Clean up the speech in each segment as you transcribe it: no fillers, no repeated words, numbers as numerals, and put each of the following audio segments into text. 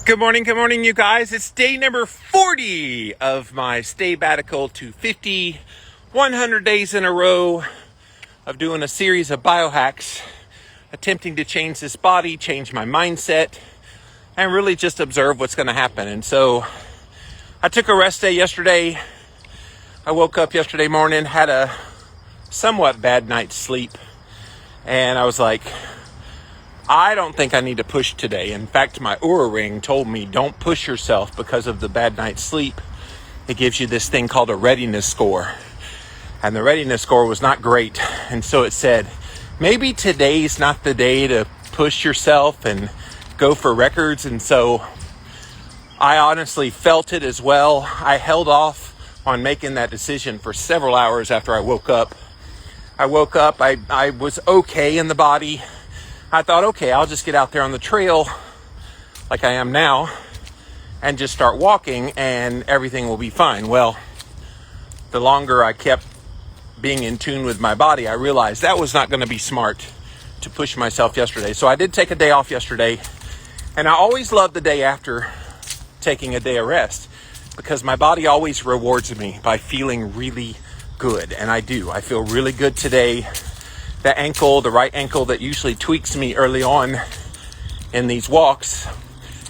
Good morning, you guys. It's day number 40 of my stay-batical to 50, 100 days in a row of doing a series of biohacks, attempting to change this body, change my mindset, and really just observe what's going to happen. And so I took a rest day yesterday. I woke up yesterday morning, had a somewhat bad night's sleep, and I was like, I don't think I need to push today. In fact, my Oura ring told me don't push yourself because of the bad night's sleep. It gives you this thing called a readiness score. And the readiness score was not great. And so it said, maybe today's not the day to push yourself and go for records. And so I honestly felt it as well. I held off on making that decision for several hours after I woke up. I was okay in the body. I thought, okay, I'll just get out there on the trail like I am now and just start walking and everything will be fine. Well, the longer I kept being in tune with my body, I realized that was not going to be smart to push myself yesterday. So I did take a day off yesterday, and I always love the day after taking a day of rest because my body always rewards me by feeling really good, and I do. I feel really good today. The right ankle that usually tweaks me early on in these walks,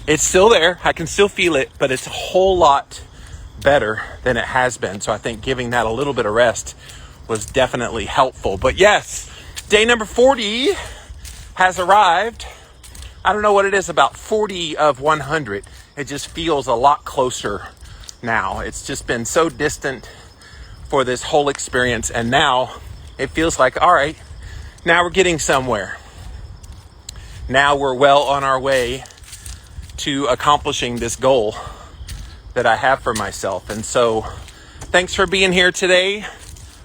it's still there. I can still feel it, but it's a whole lot better than it has been. So I think giving that a little bit of rest was definitely helpful. But yes, day number 40 has arrived. I don't know what it is about 40 of 100. It just feels a lot closer now. It's just been so distant for this whole experience. And now it feels like, all right, now we're getting somewhere. Now we're well on our way to accomplishing this goal that I have for myself. And so thanks for being here today.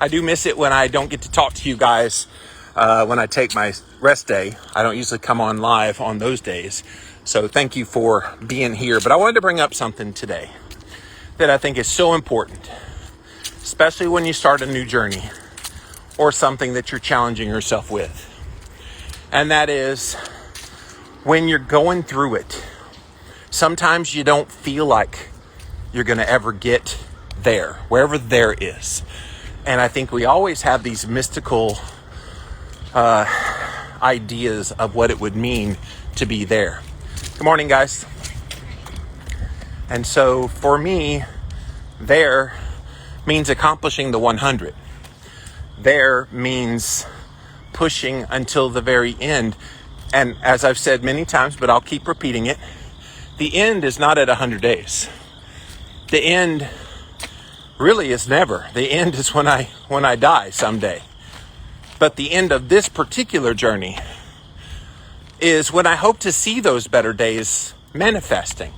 I do miss it when I don't get to talk to you guys when I take my rest day. I don't usually come on live on those days. So thank you for being here. But I wanted to bring up something today that I think is so important, especially when you start a new journey or something that you're challenging yourself with. And that is when you're going through it, sometimes you don't feel like you're going to ever get there, wherever there is. And I think we always have these mystical ideas of what it would mean to be there. Good morning, guys. And so for me, there means accomplishing the 100. There means pushing until the very end. And as I've said many times, but I'll keep repeating it, the end is not at 100 days. The end really is never. The end is when I die someday. But the end of this particular journey is when I hope to see those better days manifesting.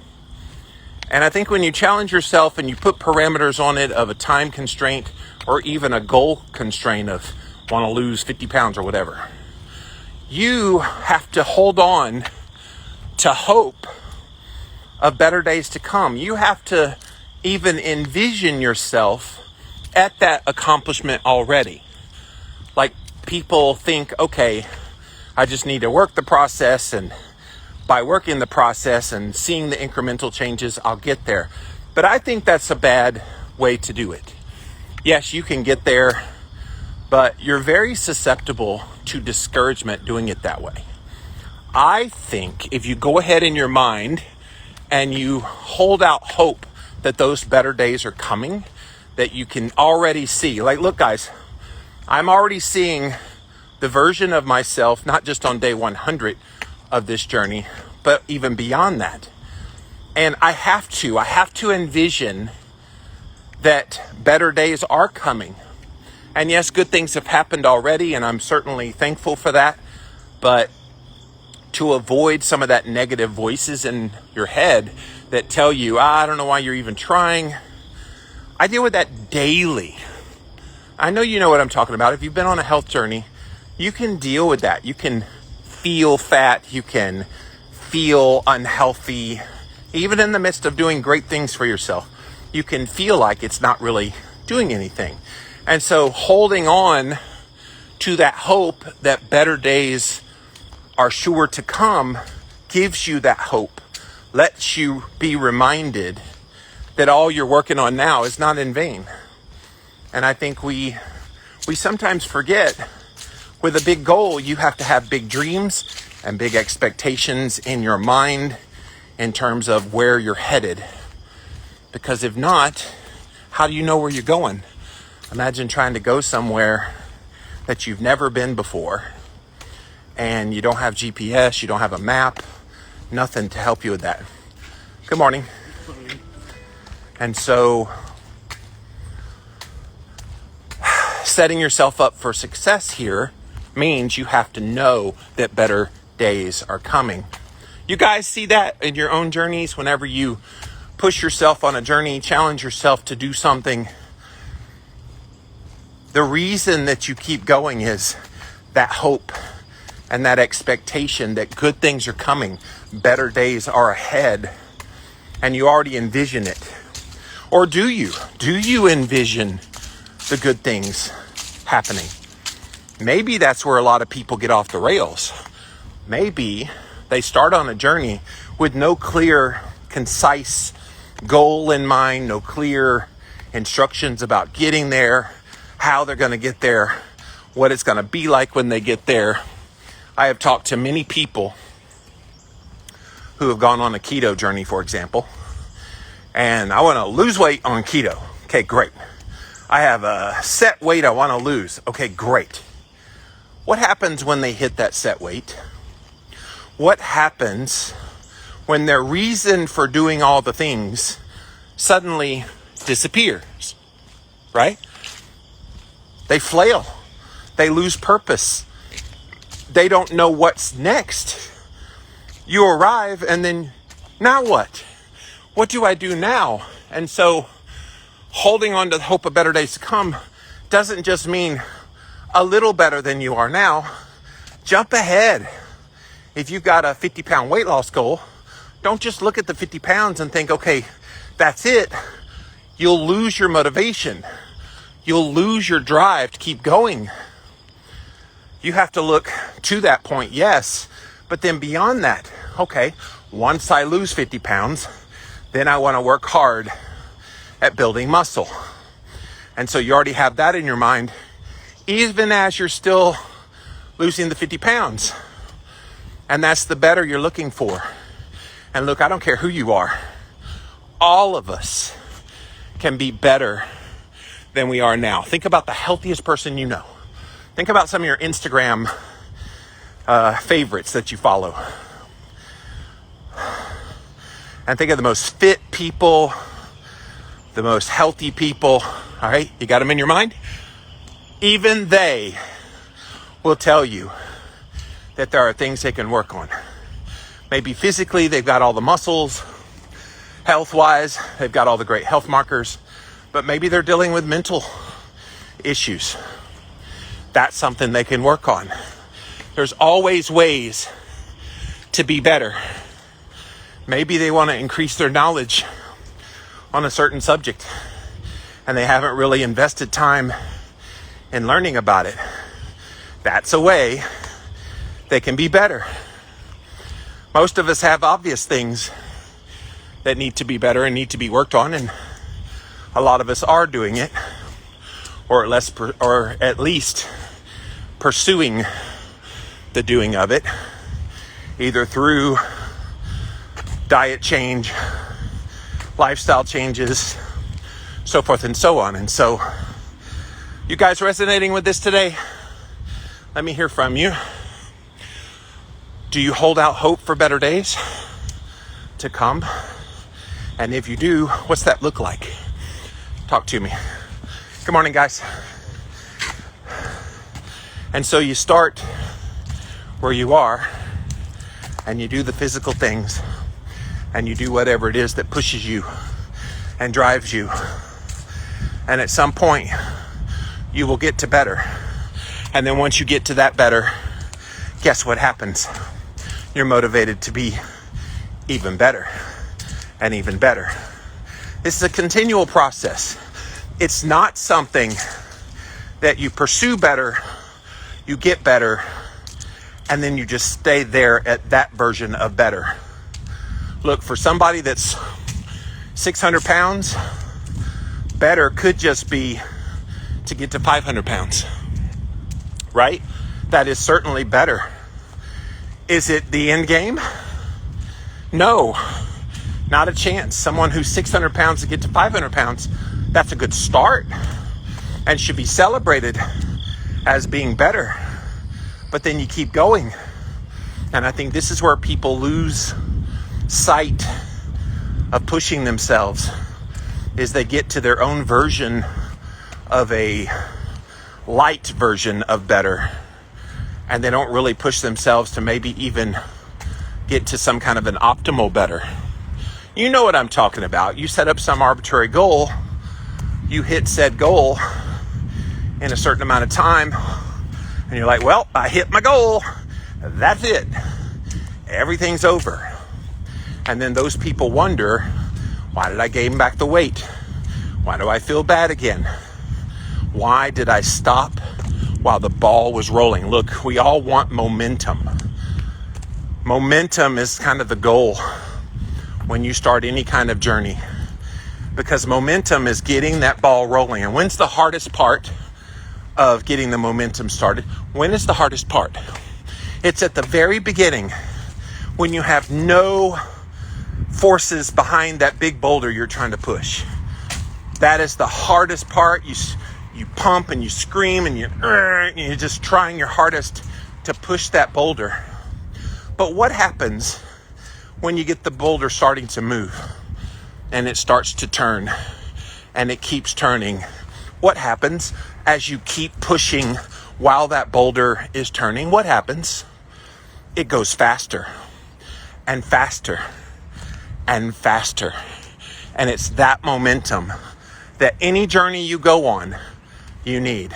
And I think when you challenge yourself and you put parameters on it of a time constraint or even a goal constraint of want to lose 50 pounds or whatever, you have to hold on to hope of better days to come. You have to even envision yourself at that accomplishment already. Like people think, okay, I just need to work the process, and by working the process and seeing the incremental changes, I'll get there. But I think that's a bad way to do it. Yes, you can get there, but you're very susceptible to discouragement doing it that way. I think if you go ahead in your mind and you hold out hope that those better days are coming, that you can already see. Like, look, guys, I'm already seeing the version of myself, not just on day 100 of this journey, but even beyond that. And I have to envision that better days are coming. And yes, good things have happened already, and I'm certainly thankful for that. But to avoid some of that negative voices in your head that tell you, I don't know why you're even trying. I deal with that daily. I know you know what I'm talking about. If you've been on a health journey, you can deal with that. You can feel fat. You can feel unhealthy. Even in the midst of doing great things for yourself, you can feel like it's not really doing anything. And so holding on to that hope that better days are sure to come gives you that hope. lets you be reminded that all you're working on now is not in vain. And I think we sometimes forget, with a big goal, you have to have big dreams and big expectations in your mind in terms of where you're headed. Because if not, how do you know where you're going? Imagine trying to go somewhere that you've never been before, and you don't have GPS, you don't have a map, nothing to help you with that. Good morning. And so, setting yourself up for success here means you have to know that better days are coming. You guys see that in your own journeys whenever you push yourself on a journey, challenge yourself to do something. The reason that you keep going is that hope and that expectation that good things are coming, better days are ahead, and you already envision it. Or do you? Do you envision the good things happening? Maybe that's where a lot of people get off the rails. Maybe they start on a journey with no clear, concise goal in mind, no clear instructions about getting there, how they're going to get there, what it's going to be like when they get there. I have talked to many people who have gone on a keto journey, for example, and I want to lose weight on keto. Okay, great. I have a set weight I want to lose. Okay, great. What happens when they hit that set weight? What happens when their reason for doing all the things suddenly disappears, right? They flail. They lose purpose. They don't know what's next. You arrive and then, now what? What do I do now? And so holding on to the hope of better days to come doesn't just mean a little better than you are now. Jump ahead. If you've got a 50-pound weight loss goal, don't just look at the 50 pounds and think, okay, that's it. You'll lose your motivation. You'll lose your drive to keep going. You have to look to that point, yes, but then beyond that, okay, once I lose 50 pounds, then I want to work hard at building muscle. And so you already have that in your mind, even as you're still losing the 50 pounds. And that's the better you're looking for. And look, I don't care who you are. All of us can be better than we are now. Think about the healthiest person you know. Think about some of your Instagram favorites that you follow. And think of the most fit people, the most healthy people. All right, you got them in your mind? Even they will tell you that there are things they can work on. Maybe physically, they've got all the muscles. Health-wise, they've got all the great health markers. But maybe they're dealing with mental issues. That's something they can work on. There's always ways to be better. Maybe they want to increase their knowledge on a certain subject, and they haven't really invested time in learning about it. That's a way they can be better. Most of us have obvious things that need to be better and need to be worked on, and a lot of us are doing it, or at least pursuing the doing of it, either through diet change, lifestyle changes, so forth and so on. And so, you guys resonating with this today? Let me hear from you. Do you hold out hope for better days to come? And if you do, what's that look like? Talk to me. Good morning, guys. And so you start where you are, and you do the physical things, and you do whatever it is that pushes you and drives you. And at some point, you will get to better. And then once you get to that better, guess what happens? You're motivated to be even better and even better. This is a continual process. It's not something that you pursue better, you get better, and then you just stay there at that version of better Look, for somebody that's 600 pounds, better could just be to get to 500 pounds, right? That is certainly better. Is it the end game? No, not a chance. Someone who's 600 pounds to get to 500 pounds, that's a good start and should be celebrated as being better. But then you keep going. And I think this is where people lose sight of pushing themselves, is they get to their own version of a light version of better, and they don't really push themselves to maybe even get to some kind of an optimal better. You know what I'm talking about. You set up some arbitrary goal, you hit said goal in a certain amount of time, and you're like, well, I hit my goal, that's it, everything's over. And then those people wonder, why did I gain back the weight? Why do I feel bad again? Why did I stop while the ball was rolling? Look, we all want momentum. Momentum is kind of the goal when you start any kind of journey, because momentum is getting that ball rolling. And when's the hardest part of getting the momentum started? When is the hardest part? It's at the very beginning, when you have no forces behind that big boulder you're trying to push. That is the hardest part. You pump and you scream and you're just trying your hardest to push that boulder. But what happens when you get the boulder starting to move and it starts to turn and it keeps turning? What happens as you keep pushing while that boulder is turning? What happens? It goes faster and faster and faster. And it's that momentum that any journey you go on, you need.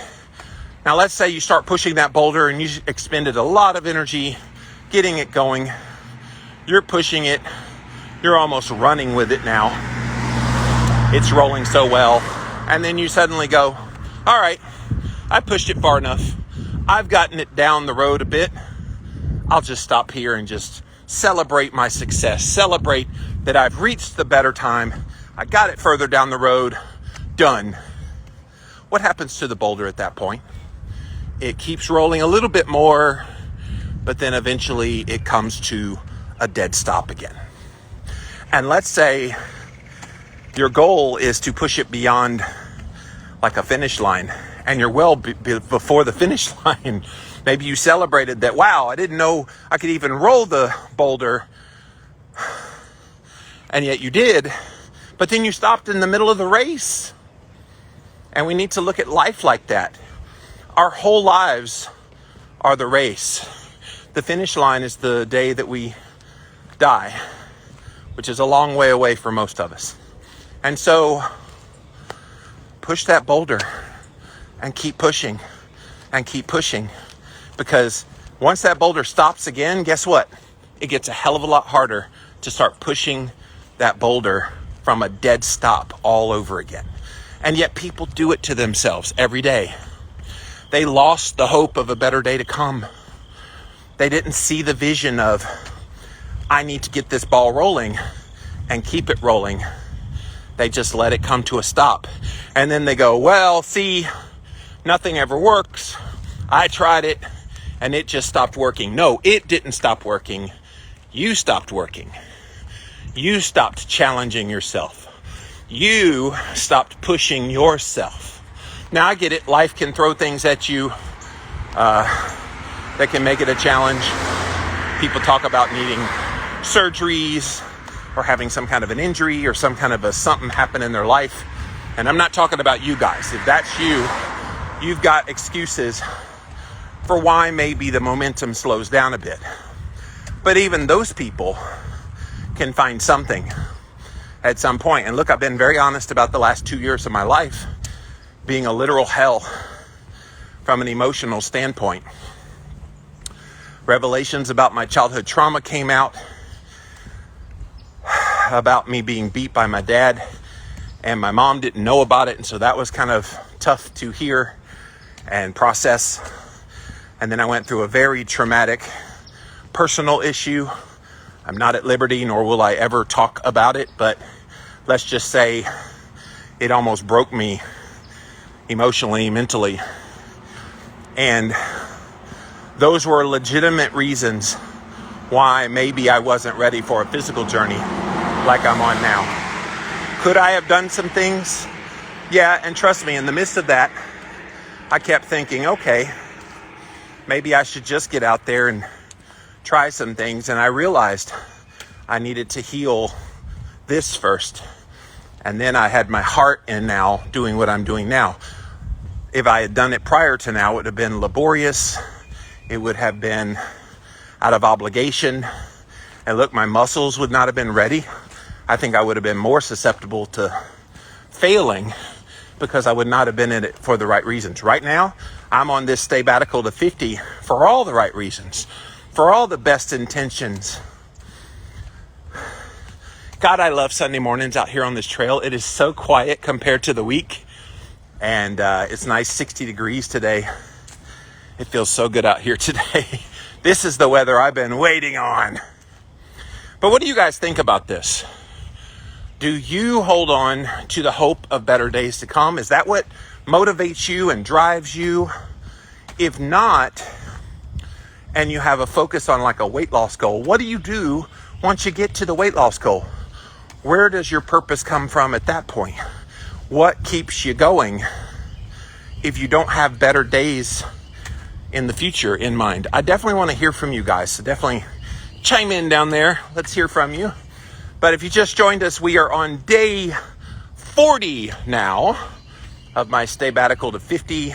Now, let's say you start pushing that boulder and you expended a lot of energy getting it going. You're pushing it. You're almost running with it now. It's rolling so well. And then you suddenly go, all right, I pushed it far enough. I've gotten it down the road a bit. I'll just stop here and just celebrate my success. Celebrate that I've reached the better time. I got it further down the road. Done. What happens to the boulder at that point? It keeps rolling a little bit more, but then eventually it comes to a dead stop again. And let's say your goal is to push it beyond like a finish line, and you're well before the finish line. Maybe you celebrated that, wow, I didn't know I could even roll the boulder, and yet you did, but then you stopped in the middle of the race. And we need to look at life like that. Our whole lives are the race. The finish line is the day that we die, which is a long way away for most of us. And so push that boulder and keep pushing and keep pushing, because once that boulder stops again, guess what? It gets a hell of a lot harder to start pushing that boulder from a dead stop all over again. And yet people do it to themselves every day. They lost the hope of a better day to come. They didn't see the vision of, I need to get this ball rolling and keep it rolling. They just let it come to a stop. And then they go, well, see, nothing ever works. I tried it and it just stopped working. No, it didn't stop working. You stopped working. You stopped challenging yourself. You stopped pushing yourself. Now, I get it. Life can throw things at you that can make it a challenge. People talk about needing surgeries or having some kind of an injury or some kind of a something happen in their life. And I'm not talking about you guys. If that's you, you've got excuses for why maybe the momentum slows down a bit. But even those people can find something at some point. And look, I've been very honest about the last 2 years of my life being a literal hell from an emotional standpoint. Revelations about my childhood trauma came out, about me being beat by my dad, and my mom didn't know about it, and so that was kind of tough to hear and process. And then I went through a very traumatic personal issue I'm not at liberty, nor will I ever talk about it, but let's just say it almost broke me emotionally, mentally. And those were legitimate reasons why maybe I wasn't ready for a physical journey like I'm on now. Could I have done some things? Yeah, and trust me, in the midst of that, I kept thinking, okay, maybe I should just get out there and try some things. And I realized I needed to heal this first. And then I had my heart in now doing what I'm doing now. If I had done it prior to now, it would have been laborious. It would have been out of obligation. And look, my muscles would not have been ready. I think I would have been more susceptible to failing because I would not have been in it for the right reasons. Right now, I'm on this sabbatical to 50 for all the right reasons, for all the best intentions. God, I love Sunday mornings out here on this trail. It is so quiet compared to the week. And it's nice 60 degrees today. It feels so good out here today. This is the weather I've been waiting on. But what do you guys think about this? Do you hold on to the hope of better days to come? Is that what motivates you and drives you? If not, and you have a focus on like a weight loss goal, what do you do once you get to the weight loss goal? Where does your purpose come from at that point? What keeps you going if you don't have better days in the future in mind? I definitely want to hear from you guys, so definitely chime in down there. Let's hear from you. But if you just joined us, we are on day 40 now of my sabbatical to 50.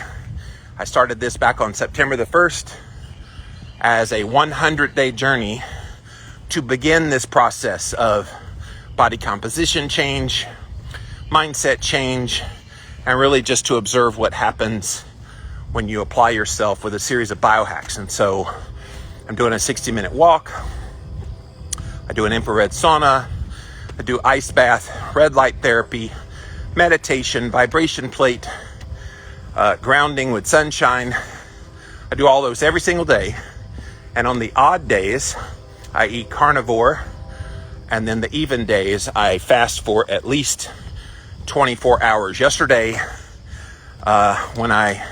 I started this back on September the 1st as a 100-day journey to begin this process of body composition change, mindset change, and really just to observe what happens when you apply yourself with a series of biohacks. And so I'm doing a 60-minute walk. I do an infrared sauna. I do ice bath, red light therapy, meditation, vibration plate, grounding with sunshine. I do all those every single day. And on the odd days, I eat carnivore. And then the even days, I fast for at least 24 hours. Yesterday, when I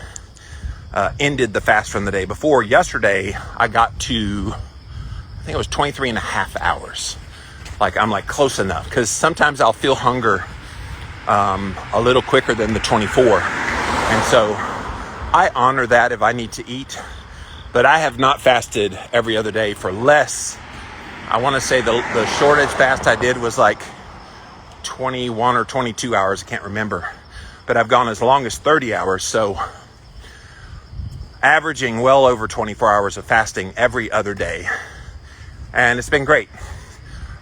ended the fast from the day before, yesterday, I got to, I think it was 23 and a half hours. I'm close enough, because sometimes I'll feel hunger a little quicker than the 24. And so I honor that if I need to eat, but I have not fasted every other day for less. I want to say the shortest fast I did was like 21 or 22 hours. I can't remember, but I've gone as long as 30 hours. So averaging well over 24 hours of fasting every other day. And it's been great.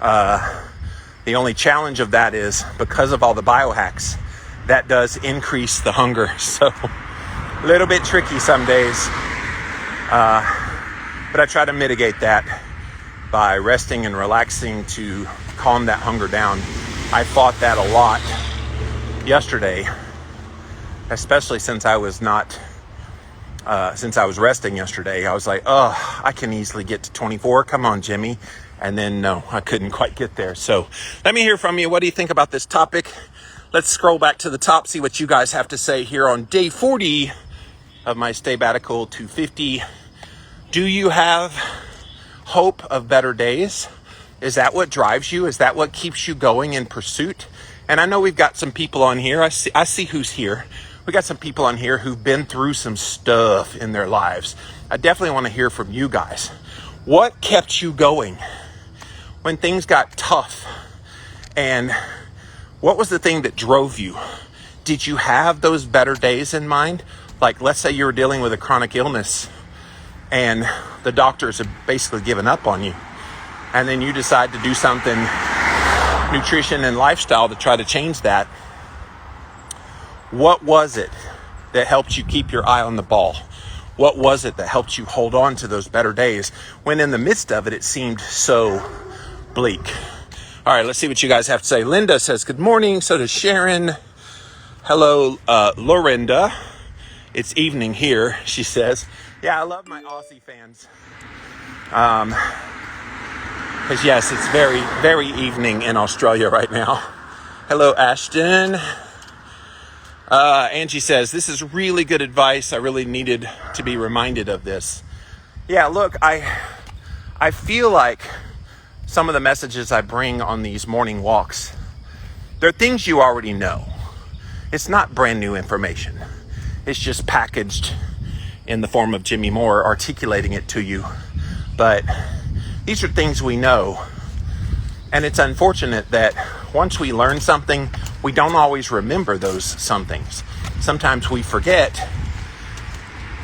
The only challenge of that is because of all the biohacks, that does increase the hunger. So a little bit tricky some days. But I try to mitigate that by resting and relaxing to calm that hunger down. I fought that a lot yesterday, especially since I was resting yesterday. I was like, oh, I can easily get to 24. Come on, Jimmy. And then no, I couldn't quite get there. So let me hear from you. What do you think about this topic? Let's scroll back to the top, see what you guys have to say here on day 40 of my sabbatical to 50. Do you have hope of better days? Is that what drives you? Is that what keeps you going in pursuit? And I know we've got some people on here. I see who's here. We got some people on here who've been through some stuff in their lives. I definitely want to hear from you guys. What kept you going when things got tough? And what was the thing that drove you? Did you have those better days in mind? Like, let's say you were dealing with a chronic illness and the doctors have basically given up on you. And then you decide to do something, nutrition and lifestyle, to try to change that. What was it that helped you keep your eye on the ball? What was it that helped you hold on to those better days when in the midst of it, it seemed so bleak? All right, let's see what you guys have to say. Linda says, good morning. So does Sharon. Hello, Lorinda. It's evening here, she says. Yeah, I love my Aussie fans. Because yes, it's very, very evening in Australia right now. Hello, Ashton. Angie says, this is really good advice. I really needed to be reminded of this. Yeah, look, I feel like some of the messages I bring on these morning walks, they're things you already know. It's not brand new information. It's just packaged in the form of Jimmy Moore articulating it to you. But these are things we know. And it's unfortunate that once we learn something, we don't always remember those somethings. Sometimes we forget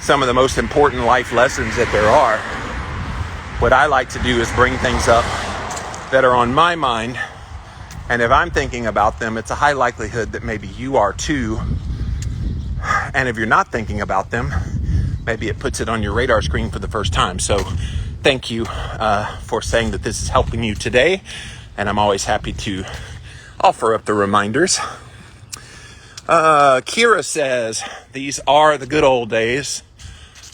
some of the most important life lessons that there are. What I like to do is bring things up that are on my mind. And if I'm thinking about them, it's a high likelihood that maybe you are too. And if you're not thinking about them, maybe it puts it on your radar screen for the first time. So thank you for saying that this is helping you today. And I'm always happy to offer up the reminders. Kira says, these are the good old days.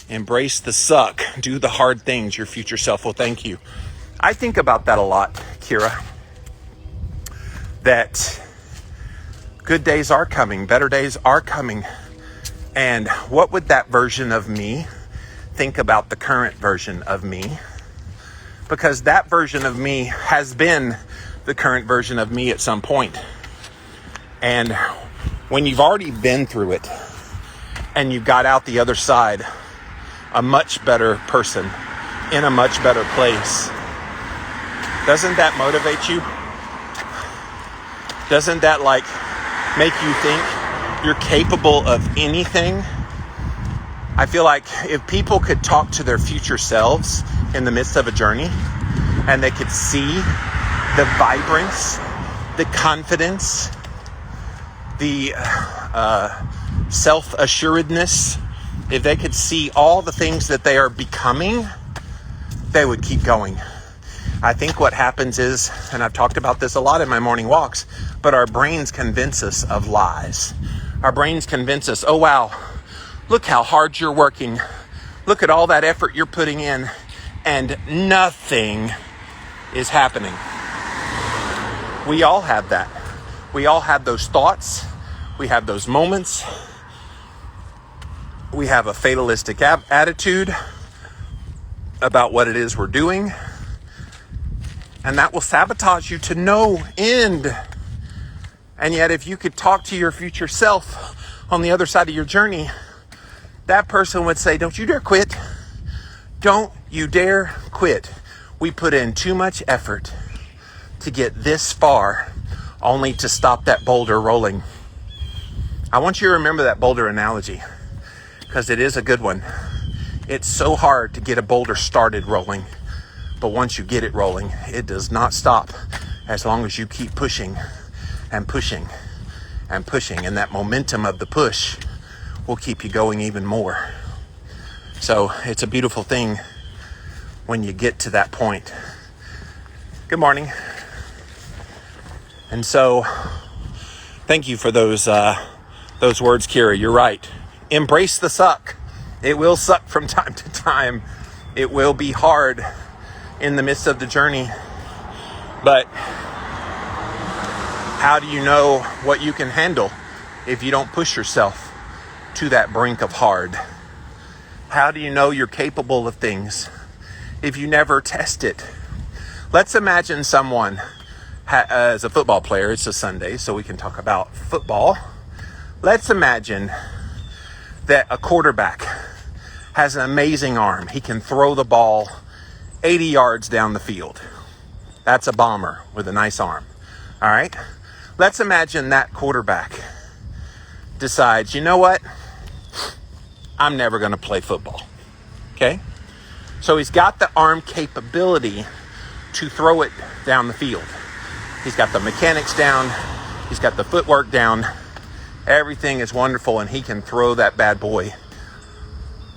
Embrace the suck. Do the hard things. Your future self will thank you. I think about that a lot, Kira. That good days are coming. Better days are coming. And what would that version of me think about the current version of me? Because that version of me has been the current version of me at some point. And when you've already been through it and you got out the other side a much better person in a much better place, doesn't that motivate you? Doesn't that make you think you're capable of anything? I feel like if people could talk to their future selves in the midst of a journey and they could see the vibrance, the confidence, the self-assuredness, if they could see all the things that they are becoming, they would keep going. I think what happens is, and I've talked about this a lot in my morning walks, but our brains convince us of lies. Our brains convince us, oh wow, look how hard you're working. Look at all that effort you're putting in, and nothing is happening. We all have that. We all have those thoughts. We have those moments. We have a fatalistic attitude about what it is we're doing. And that will sabotage you to no end. And yet, if you could talk to your future self on the other side of your journey, that person would say, don't you dare quit. Don't you dare quit. We put in too much effort to get this far, only to stop that boulder rolling. I want you to remember that boulder analogy, because it is a good one. It's so hard to get a boulder started rolling. But once you get it rolling, it does not stop as long as you keep pushing and pushing and pushing. And that momentum of the push will keep you going even more. So it's a beautiful thing when you get to that point. Good morning. And so thank you for those words, Kira. You're right. Embrace the suck. It will suck from time to time. It will be hard in the midst of the journey. But how do you know what you can handle if you don't push yourself to that brink of hard? How do you know you're capable of things if you never test it? Let's imagine someone as a football player. It's a Sunday, so we can talk about football. Let's imagine that a quarterback has an amazing arm. He can throw the ball 80 yards down the field. That's a bomber with a nice arm. All right? Let's imagine that quarterback decides, you know what? I'm never going to play football. Okay? So he's got the arm capability to throw it down the field. He's got the mechanics down. He's got the footwork down. Everything is wonderful, and he can throw that bad boy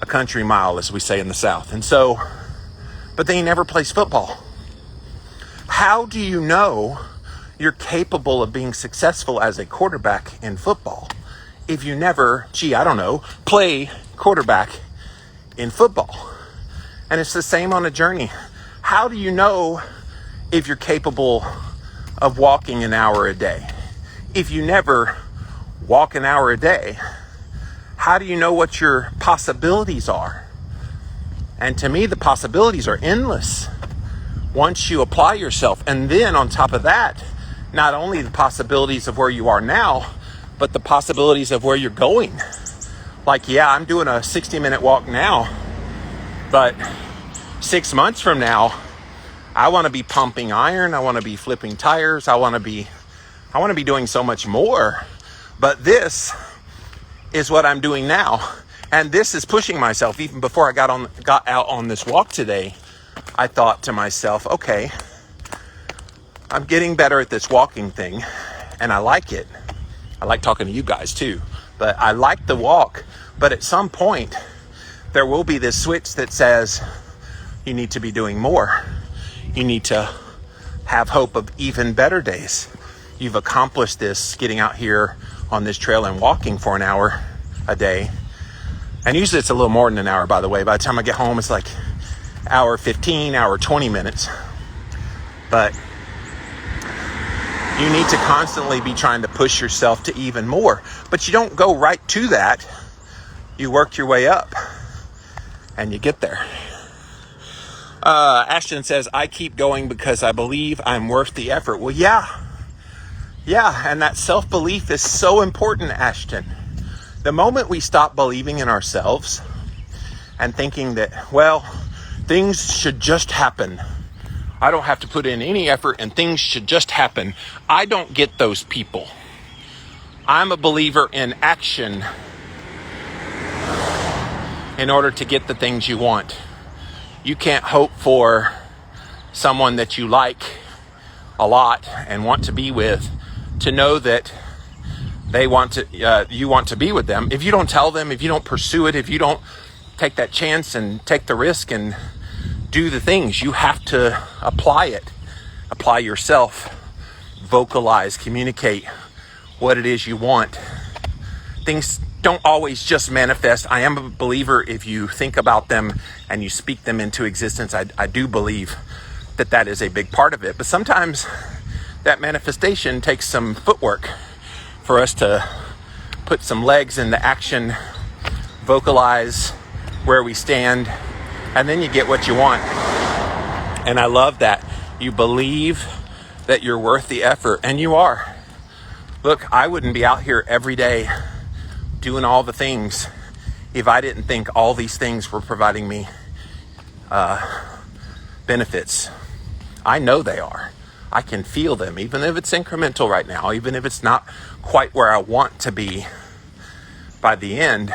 a country mile, as we say in the South. And so, but then he never plays football. How do you know you're capable of being successful as a quarterback in football if you never, play quarterback in football? And it's the same on a journey. How do you know if you're capable of walking an hour a day? If you never walk an hour a day, how do you know what your possibilities are? And to me, the possibilities are endless once you apply yourself. And then on top of that, not only the possibilities of where you are now, but the possibilities of where you're going. Like, yeah, I'm doing a 60-minute walk now, but 6 months from now, I want to be pumping iron. I want to be flipping tires. I want to be doing so much more. But this is what I'm doing now. And this is pushing myself. Even before I got out on this walk today, I thought to myself, okay, I'm getting better at this walking thing, and I like it. I like talking to you guys too, but I like the walk. But at some point, there will be this switch that says you need to be doing more. You need to have hope of even better days. You've accomplished this, getting out here on this trail and walking for an hour a day. And usually it's a little more than an hour, by the way. By the time I get home, it's like hour 15, hour 20 minutes. But you need to constantly be trying to push yourself to even more. But you don't go right to that. You work your way up and you get there. Ashton says, I keep going because I believe I'm worth the effort. Well, yeah. And that self-belief is so important, Ashton. The moment we stop believing in ourselves and thinking that, well, things should just happen. I don't have to put in any effort and things should just happen. I don't get those people. I'm a believer in action in order to get the things you want. You can't hope for someone that you like a lot and want to be with to know that they want to, you want to be with them. If you don't tell them, if you don't pursue it, if you don't take that chance and take the risk and do the things, you have to apply it. Apply yourself, vocalize, communicate what it is you want. Things don't always just manifest. I am a believer if you think about them and you speak them into existence. I do believe that is a big part of it. But sometimes that manifestation takes some footwork for us to put some legs into action, vocalize where we stand, and then you get what you want. And I love that. You believe that you're worth the effort, and you are. Look, I wouldn't be out here every day doing all the things if I didn't think all these things were providing me benefits. I know they are. I can feel them, even if it's incremental right now, even if it's not quite where I want to be. By the end,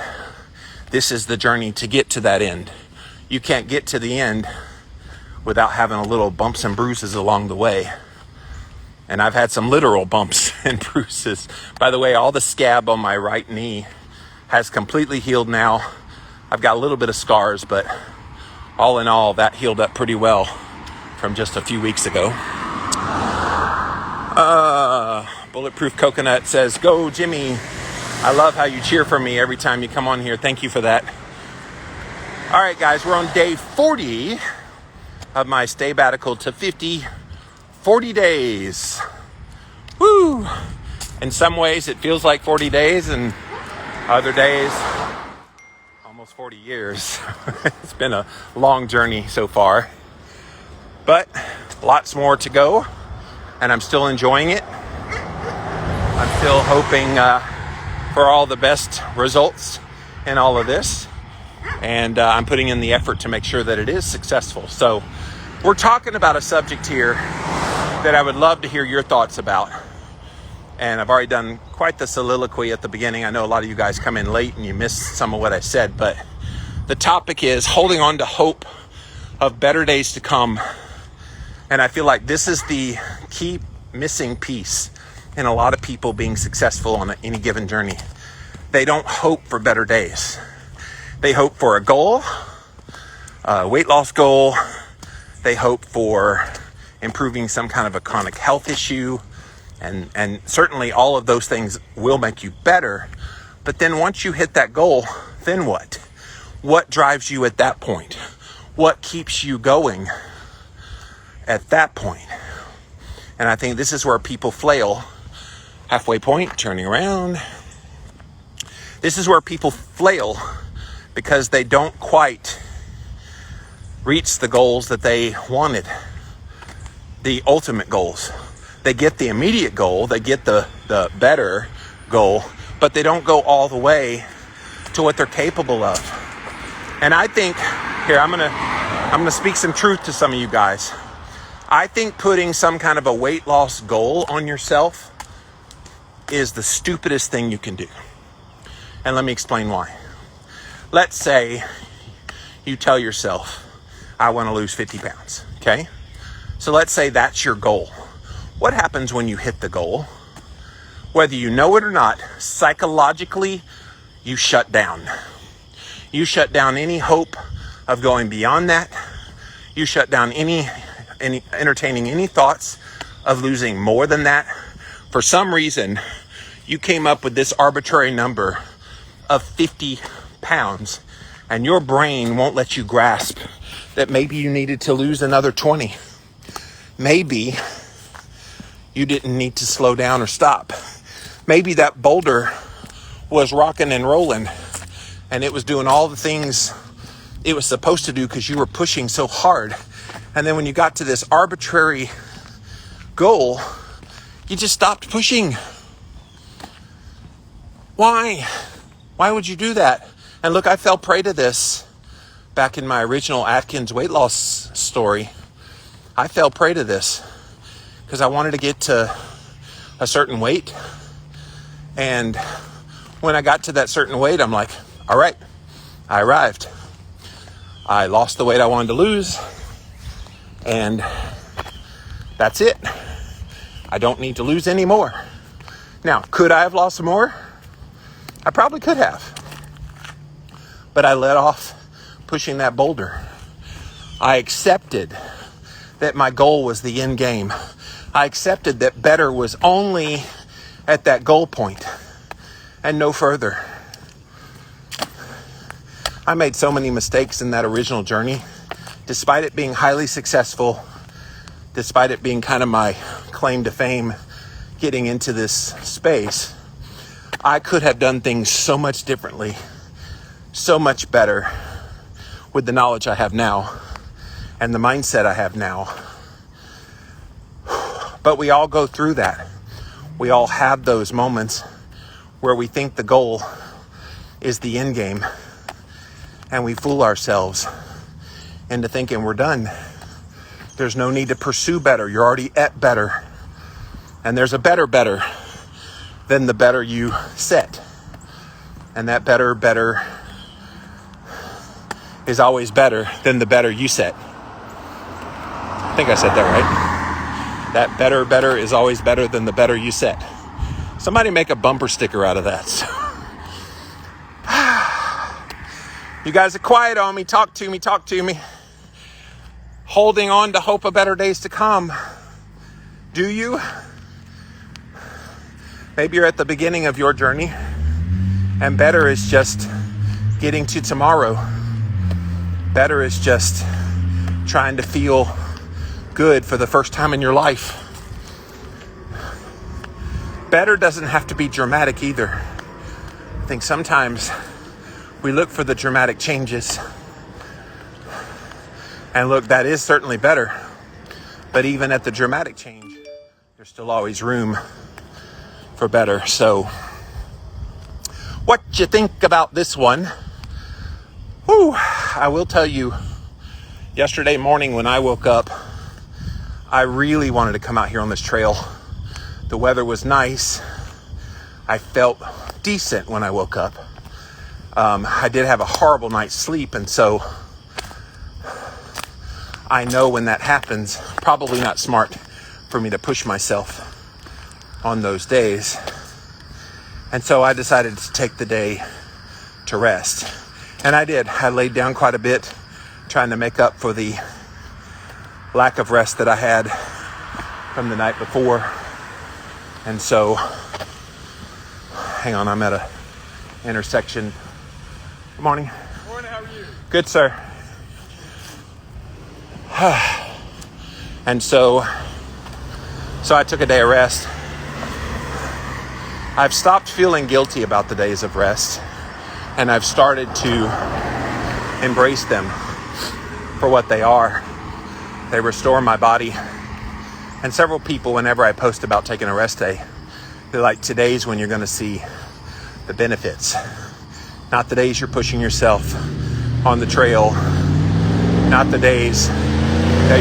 this is the journey to get to that end. You can't get to the end without having a little bumps and bruises along the way. And I've had some literal bumps and bruises. By the way, all the scab on my right knee has completely healed now. I've got a little bit of scars, but all in all, that healed up pretty well from just a few weeks ago. Bulletproof Coconut says, go Jimmy. I love how you cheer for me every time you come on here. Thank you for that. All right, guys, we're on day 40 of my stay sabbatical to 50, 40 days. Woo! In some ways, it feels like 40 days, and other days, almost 40 years. It's been a long journey so far, but lots more to go, and I'm still enjoying it. I'm still hoping for all the best results in all of this. And I'm putting in the effort to make sure that it is successful. So we're talking about a subject here that I would love to hear your thoughts about. And I've already done quite the soliloquy at the beginning. I know a lot of you guys come in late and you missed some of what I said, but the topic is holding on to hope of better days to come. And I feel like this is the key missing piece in a lot of people being successful on any given journey. They don't hope for better days. They hope for a goal, a weight loss goal. They hope for improving some kind of a chronic health issue. And certainly all of those things will make you better. But then once you hit that goal, then what? What drives you at that point? What keeps you going at that point? And I think this is where people flail. Halfway point, turning around. This is where people flail because they don't quite reach the goals that they wanted, the ultimate goals. They get the immediate goal, they get the better goal, but they don't go all the way to what they're capable of. And I think, here, I'm gonna speak some truth to some of you guys. I think putting some kind of a weight loss goal on yourself is the stupidest thing you can do. And let me explain why. Let's say you tell yourself, I want to lose 50 pounds, okay? So let's say that's your goal. What happens when you hit the goal? Whether you know it or not, psychologically, you shut down. You shut down any hope of going beyond that. You shut down any entertaining any thoughts of losing more than that. For some reason, you came up with this arbitrary number of 50 pounds, and your brain won't let you grasp that maybe you needed to lose another 20. Maybe you didn't need to slow down or stop. Maybe that boulder was rocking and rolling, and it was doing all the things it was supposed to do because you were pushing so hard. And then when you got to this arbitrary goal, you just stopped pushing. Why? Why would you do that? And look, I fell prey to this back in my original Atkins weight loss story. I fell prey to this because I wanted to get to a certain weight. And when I got to that certain weight, I'm like, all right, I arrived. I lost the weight I wanted to lose. And that's it. I don't need to lose any more. Now, could I have lost more? I probably could have. But I let off pushing that boulder. I accepted that my goal was the end game. I accepted that better was only at that goal point and no further. I made so many mistakes in that original journey. Despite it being highly successful, despite it being kind of my claim to fame getting into this space, I could have done things so much differently, so much better with the knowledge I have now and the mindset I have now. But we all go through that. We all have those moments where we think the goal is the end game and we fool ourselves into thinking we're done. There's no need to pursue better. You're already at better. And there's a better than the better you set. And that better is always better than the better you set. I think I said that right. That better is always better than the better you set. Somebody make a bumper sticker out of that. You guys are quiet on me. Talk to me. Holding on to hope of better days to come. Do you? Maybe you're at the beginning of your journey, and better is just getting to tomorrow. Better is just trying to feel good for the first time in your life. Better doesn't have to be dramatic either. I think sometimes we look for the dramatic changes. And look, that is certainly better. But even at the dramatic change, there's still always room for better. So, what you think about this one? I will tell you, yesterday morning when I woke up, I really wanted to come out here on this trail. The weather was nice. I felt decent when I woke up. I did have a horrible night's sleep, and so I know when that happens, probably not smart for me to push myself on those days. And so I decided to take the day to rest. And I did. I laid down quite a bit, trying to make up for the lack of rest that I had from the night before. And so, hang on, I'm at a intersection. Good morning. Good morning, how are you? Good, sir. And so So I took a day of rest. I've stopped feeling guilty about the days of rest, and I've started to embrace them for what they are. They restore my body. And several people, whenever I post about taking a rest day, they're like, today's when you're going to see the benefits. Not the days you're pushing yourself on the trail. Not the days that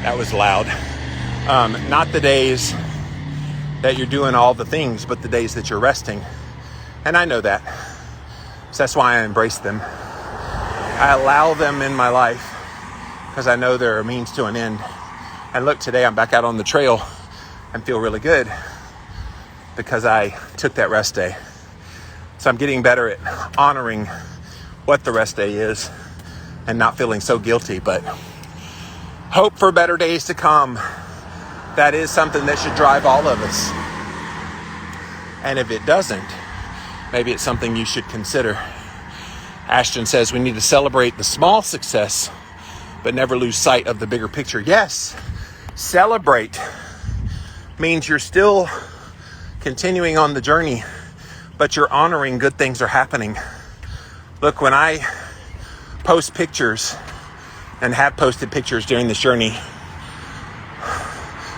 that was loud. Not the days that you're doing all the things, but the days that you're resting. And I know that. So that's why I embrace them. I allow them in my life because I know they're a means to an end. And look, today I'm back out on the trail and feel really good because I took that rest day. So I'm getting better at honoring what the rest day is and not feeling so guilty, but hope for better days to come. That is something that should drive all of us. And if it doesn't, maybe it's something you should consider. Ashton says we need to celebrate the small success, but never lose sight of the bigger picture. Yes, celebrate means you're still continuing on the journey, but you're honoring good things are happening. Look, when I post pictures and have posted pictures during this journey,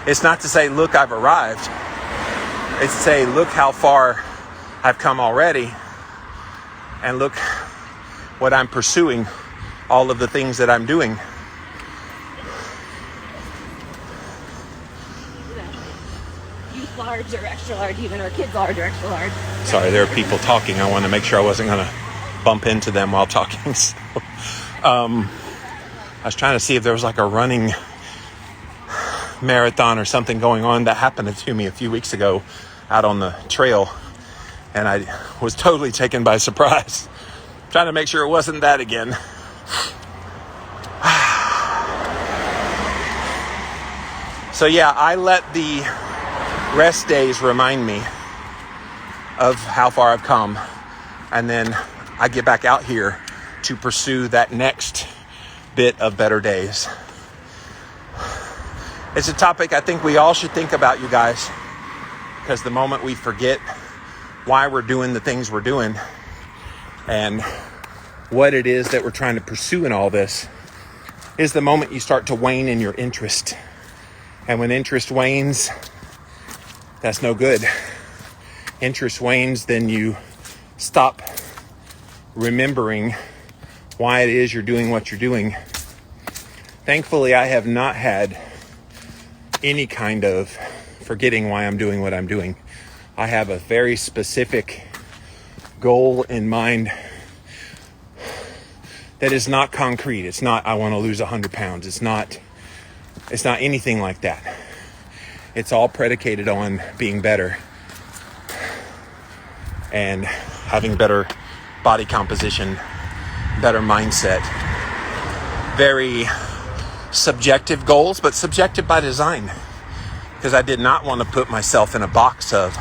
it's not to say, look, I've arrived. It's to say, look how far I've come already, and look what I'm pursuing, all of the things that I'm doing. Youth large or extra large even, or kids large or extra large. Sorry, there are people talking. I wanted to make sure I wasn't going to bump into them while talking. So, I was trying to see if there was like a running marathon or something going on. That happened to me a few weeks ago out on the trail, and I was totally taken by surprise. Trying to make sure it wasn't that again. So yeah, I let the rest days remind me of how far I've come, and then I get back out here to pursue that next bit of better days. It's a topic I think we all should think about, you guys, because the moment we forget why we're doing the things we're doing and what it is that we're trying to pursue in all this is the moment you start to wane in your interest. And when interest wanes, that's no good. Interest wanes, then you stop remembering why it is you're doing what you're doing. Thankfully, I have not had any kind of forgetting why I'm doing what I'm doing. I have a very specific goal in mind that is not concrete. It's not, I want to lose 100 pounds. It's not anything like that. It's all predicated on being better and having better body composition, better mindset. Very subjective goals, but subjective by design, because I did not want to put myself in a box of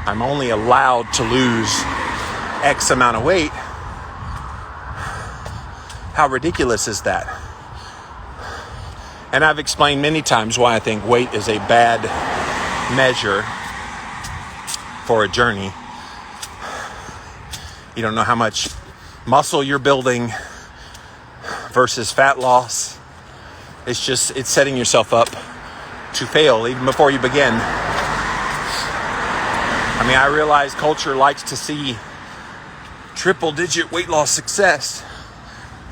I'm only allowed to lose X amount of weight. How ridiculous is that? And I've explained many times why I think weight is a bad measure for a journey. You don't know how much muscle you're building versus fat loss. It's setting yourself up to fail even before you begin. I mean, I realize culture likes to see triple-digit weight loss success,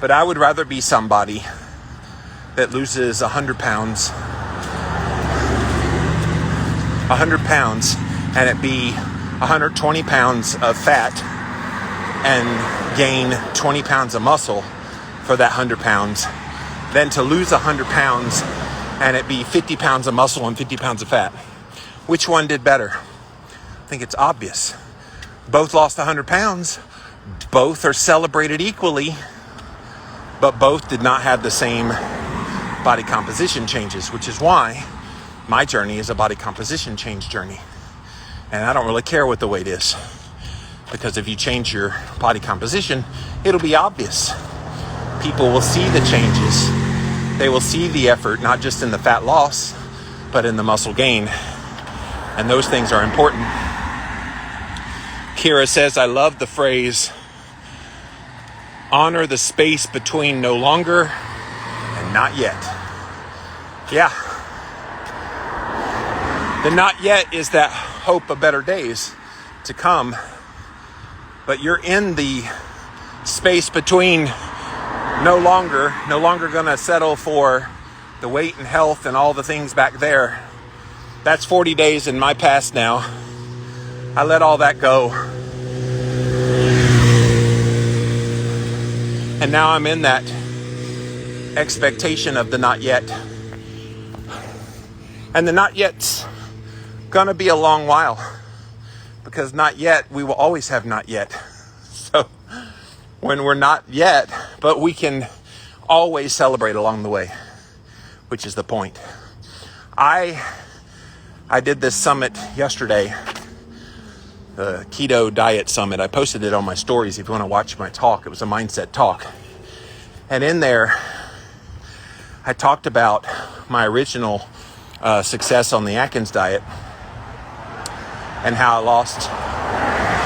but I would rather be somebody that loses 100 pounds, and it be 120 pounds of fat and gain 20 pounds of muscle for that 100 pounds, than to lose 100 pounds and it be 50 pounds of muscle and 50 pounds of fat. Which one did better? I think it's obvious. Both lost 100 pounds. Both are celebrated equally, but both did not have the same body composition changes, which is why my journey is a body composition change journey. And I don't really care what the weight is, because if you change your body composition, it'll be obvious. people will see the changes. They will see the effort, not just in the fat loss, but in the muscle gain. And those things are important. Kira says, I love the phrase, honor the space between no longer and not yet. Yeah. The not yet is that hope of better days to come. But you're in the space between no longer going to settle for the weight and health and all the things back there. That's 40 days in my past now. I let all that go. And now I'm in that expectation of the not yet. And the not yet's gonna be a long while, because not yet, we will always have not yet. So when we're not yet, but we can always celebrate along the way, which is the point. I did this summit yesterday, the Keto Diet Summit. I posted it on my stories if you want to watch my talk. It was a mindset talk. And in there, I talked about my original success on the Atkins diet and how I lost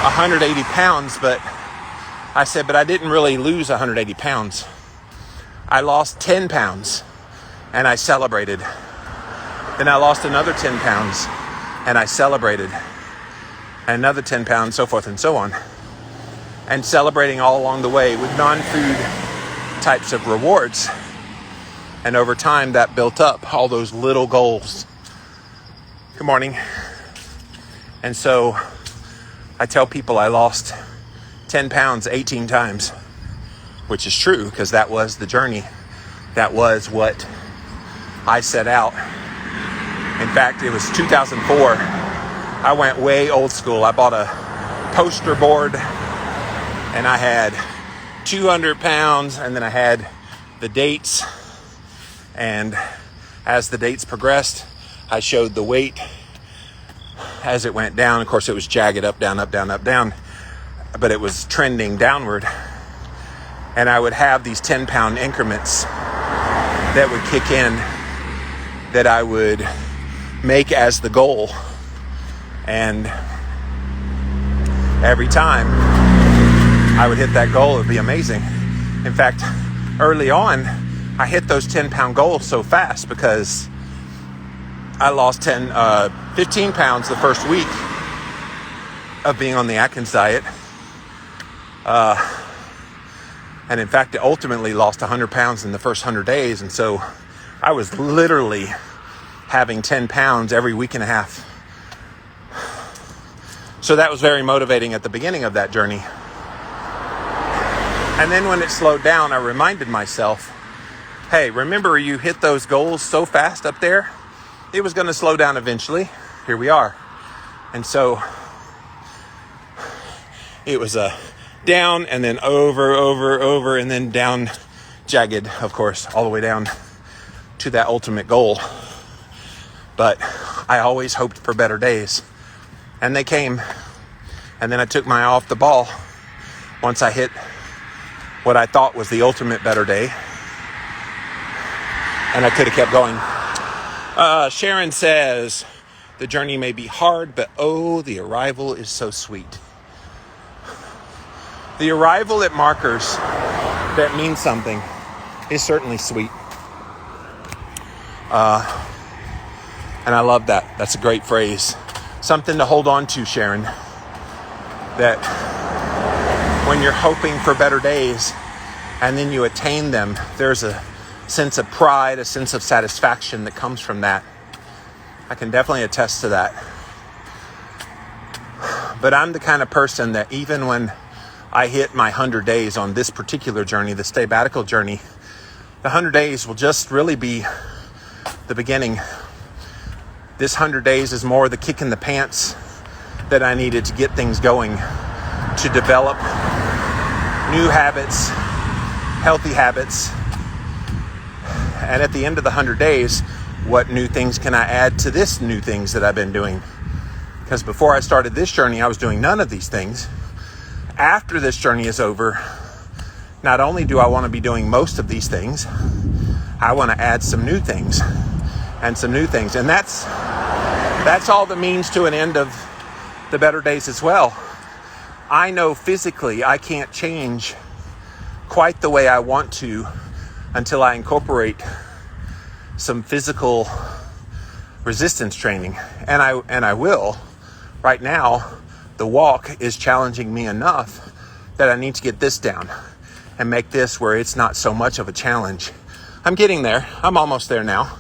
180 pounds, but I said, but I didn't really lose 180 pounds. I lost 10 pounds and I celebrated. Then I lost another 10 pounds and I celebrated. And another 10 pounds, so forth and so on. And celebrating all along the way with non-food types of rewards. And over time that built up all those little goals. Good morning. And so I tell people I lost 10 pounds 18 times, which is true because that was the journey. That was what I set out. In fact, it was 2004. I went way old school. I bought a poster board and I had 200 pounds and then I had the dates. And as the dates progressed, I showed the weight as it went down. Of course, it was jagged up, down, up, down, up, down, but it was trending downward. And I would have these 10-pound increments that would kick in that I would make as the goal. And every time I would hit that goal, it would be amazing. In fact, early on, I hit those 10-pound goals so fast because I lost 15 pounds the first week of being on the Atkins diet. And in fact, it ultimately lost 100 pounds in the first 100 days. And so I was literally having 10 pounds every week and a half. So that was very motivating at the beginning of that journey. And then when it slowed down, I reminded myself, hey, remember you hit those goals so fast up there? It was going to slow down eventually. Here we are. And so it was a down and then over, and then down, jagged, of course, all the way down to that ultimate goal. But I always hoped for better days. And they came. And then I took my eye off the ball once I hit what I thought was the ultimate better day. And I could have kept going. Sharon says, the journey may be hard, but oh, the arrival is so sweet. The arrival at markers that mean something is certainly sweet. And I love that. That's a great phrase. Something to hold on to, Sharon. That when you're hoping for better days and then you attain them, there's a sense of pride, a sense of satisfaction that comes from that. I can definitely attest to that. But I'm the kind of person that even when I hit my 100 days on this particular journey, the Staybatical journey, the 100 days will just really be the beginning. This 100 days is more the kick in the pants that I needed to get things going, to develop new habits, healthy habits. And at the end of the 100 days, what new things can I add to this new things that I've been doing? Because before I started this journey, I was doing none of these things. After this journey is over, not only do I want to be doing most of these things, I want to add some new things and some new things. And that's all the means to an end of the better days as well. I know physically I can't change quite the way I want to until I incorporate some physical resistance training. And I will. Right now, the walk is challenging me enough that I need to get this down and make this where it's not so much of a challenge. I'm getting there. I'm almost there now.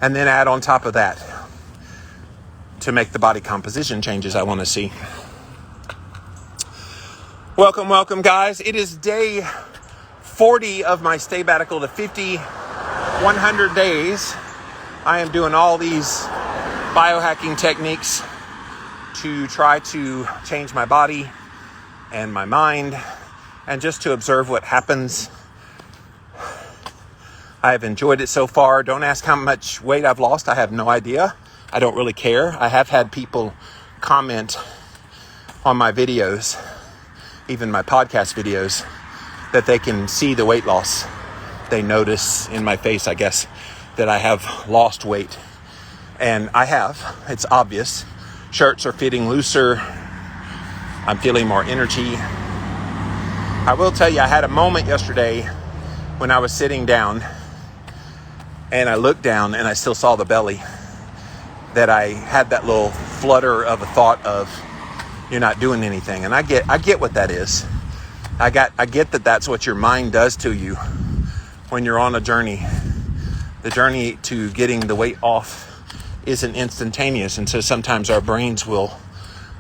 And then add on top of that to make the body composition changes I want to see. Welcome, guys. It is day 40 of my stay-batical to 50, 100 days. I am doing all these biohacking techniques to try to change my body and my mind and just to observe what happens. I have enjoyed it so far. Don't ask how much weight I've lost. I have no idea. I don't really care. I have had people comment on my videos, even my podcast videos, that they can see the weight loss. They notice in my face, I guess, that I have lost weight. And I have. It's obvious. Shirts are fitting looser. I'm feeling more energy. I will tell you, I had a moment yesterday when I was sitting down and I looked down and I still saw the belly, that I had that little flutter of a thought of, you're not doing anything. And I get what that is. I get that that's what your mind does to you when you're on a journey. The journey to getting the weight off isn't instantaneous, and so sometimes our brains will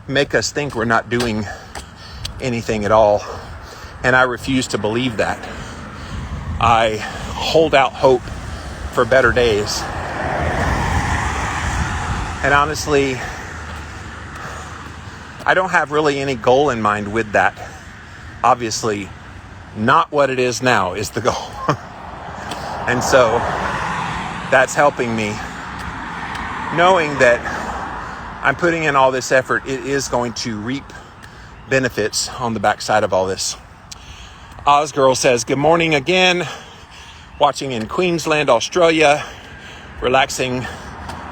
make us think we're not doing anything at all. And I refuse to believe that. I hold out hope for better days. And honestly, I don't have really any goal in mind with that. Obviously, not what it is now is the goal. And so that's helping me, knowing that I'm putting in all this effort. It is going to reap benefits on the backside of all this. Ozgirl says, good morning again. Watching in Queensland, Australia. Relaxing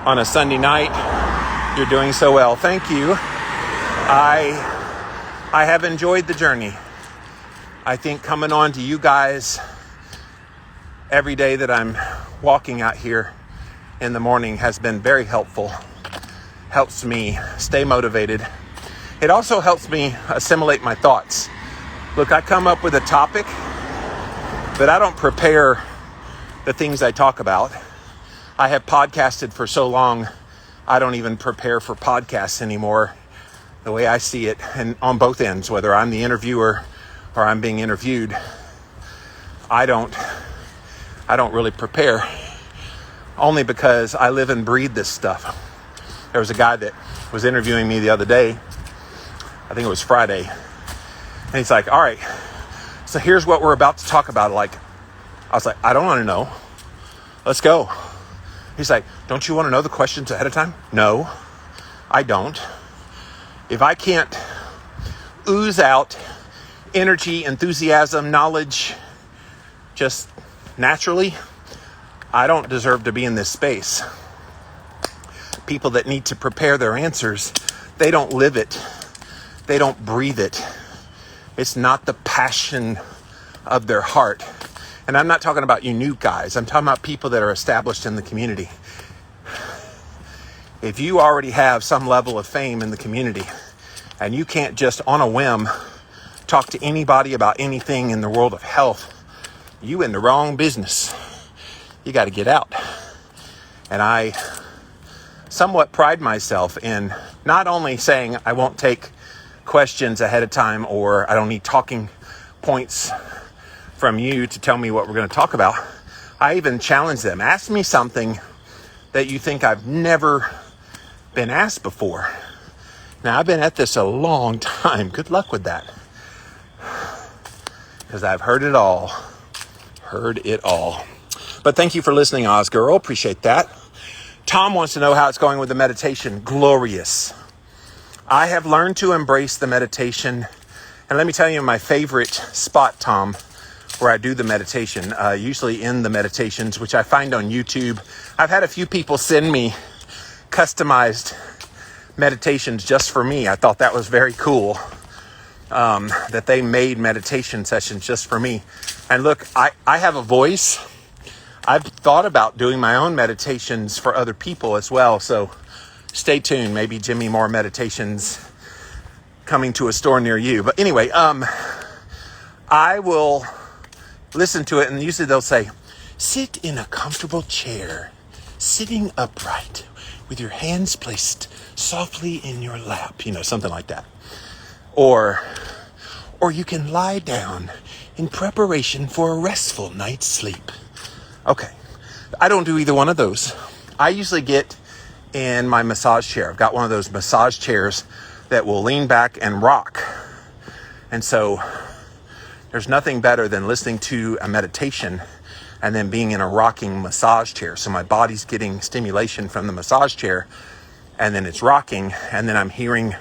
on a Sunday night. You're doing so well. Thank you. I have enjoyed the journey. I think coming on to you guys every day that I'm walking out here in the morning has been very helpful. Helps me stay motivated. It also helps me assimilate my thoughts. Look, I come up with a topic, but I don't prepare the things I talk about. I have podcasted for so long, I don't even prepare for podcasts anymore. The way I see it, and on both ends, whether I'm the interviewer or I'm being interviewed, I don't really prepare, only because I live and breathe this stuff. There was a guy that was interviewing me the other day, I think it was Friday, and he's like, all right, so here's what we're about to talk about. I was like, I don't want to know. Let's go. He's like, don't you want to know the questions ahead of time? No, I don't. If I can't ooze out energy, enthusiasm, knowledge, just naturally, I don't deserve to be in this space. People that need to prepare their answers, they don't live it. They don't breathe it. It's not the passion of their heart. And I'm not talking about you new guys. I'm talking about people that are established in the community. If you already have some level of fame in the community and you can't just on a whim talk to anybody about anything in the world of health, you in the wrong business. You got to get out. And I somewhat pride myself in not only saying I won't take questions ahead of time, or I don't need talking points from you to tell me what we're going to talk about. I even challenge them. Ask me something that you think I've never been asked before. Now, I've been at this a long time. Good luck with that. Because I've heard it all. But thank you for listening, Ozgirl. Appreciate that. Tom wants to know how it's going with the meditation. Glorious. I have learned to embrace the meditation And let me tell you my favorite spot, Tom, where I do the meditation, usually in the meditations, which I find on YouTube. I've had a few people send me customized meditations just for me. I thought that was very cool, that they made meditation sessions just for me. And look, I have a voice. I've thought about doing my own meditations for other people as well. So stay tuned. Maybe Jimmy Moore Meditations coming to a store near you. But anyway, I will listen to it, and usually they'll say, sit in a comfortable chair, sitting upright with your hands placed softly in your lap, something like that. Or you can lie down in preparation for a restful night's sleep. Okay, I don't do either one of those. I usually get in my massage chair. I've got one of those massage chairs that will lean back and rock. And so there's nothing better than listening to a meditation and then being in a rocking massage chair. So my body's getting stimulation from the massage chair, and then it's rocking, and then I'm hearing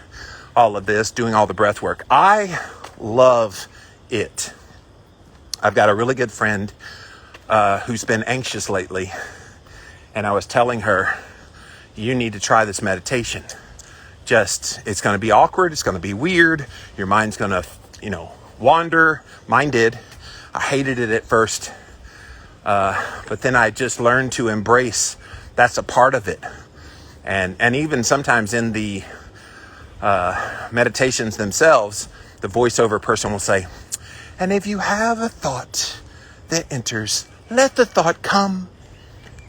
all of this, doing all the breath work. I love it. I've got a really good friend who's been anxious lately, and I was telling her, you need to try this meditation. It's going to be awkward. It's going to be weird. Your mind's going to, wander. Mine did. I hated it at first. But then I just learned to embrace that's a part of it. And even sometimes in the meditations themselves, the voiceover person will say, and if you have a thought that enters, let the thought come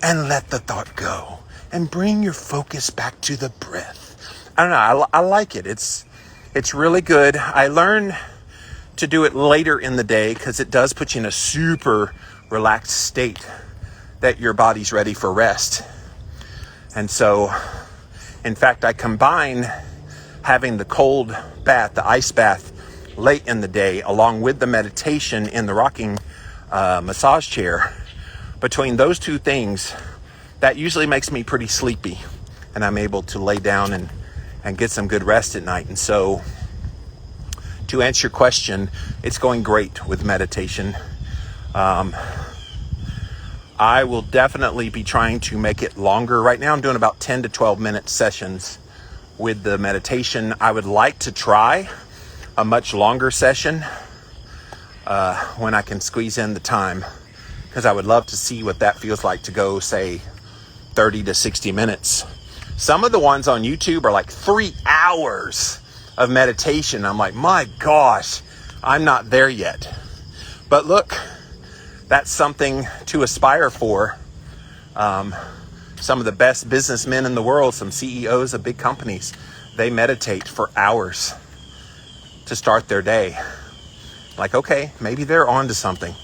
and let the thought go, and bring your focus back to the breath. I don't know. I like it. It's really good. I learned to do it later in the day because it does put you in a super relaxed state that your body's ready for rest. And so, in fact, I combine having the cold bath, the ice bath, late in the day, along with the meditation in the rocking massage chair. Between those two things, that usually makes me pretty sleepy, and I'm able to lay down and get some good rest at night. And so, to answer your question, it's going great with meditation. I will definitely be trying to make it longer. Right now I'm doing about 10 to 12 minute sessions with the meditation. I would like to try a much longer session when I can squeeze in the time, because I would love to see what that feels like to go, say, 30 to 60 minutes. Some of the ones on YouTube are like 3 hours of meditation. I'm like, my gosh, I'm not there yet. But look, that's something to aspire for. Some of the best businessmen in the world, some CEOs of big companies, they meditate for hours to start their day. Like, okay, maybe they're onto something.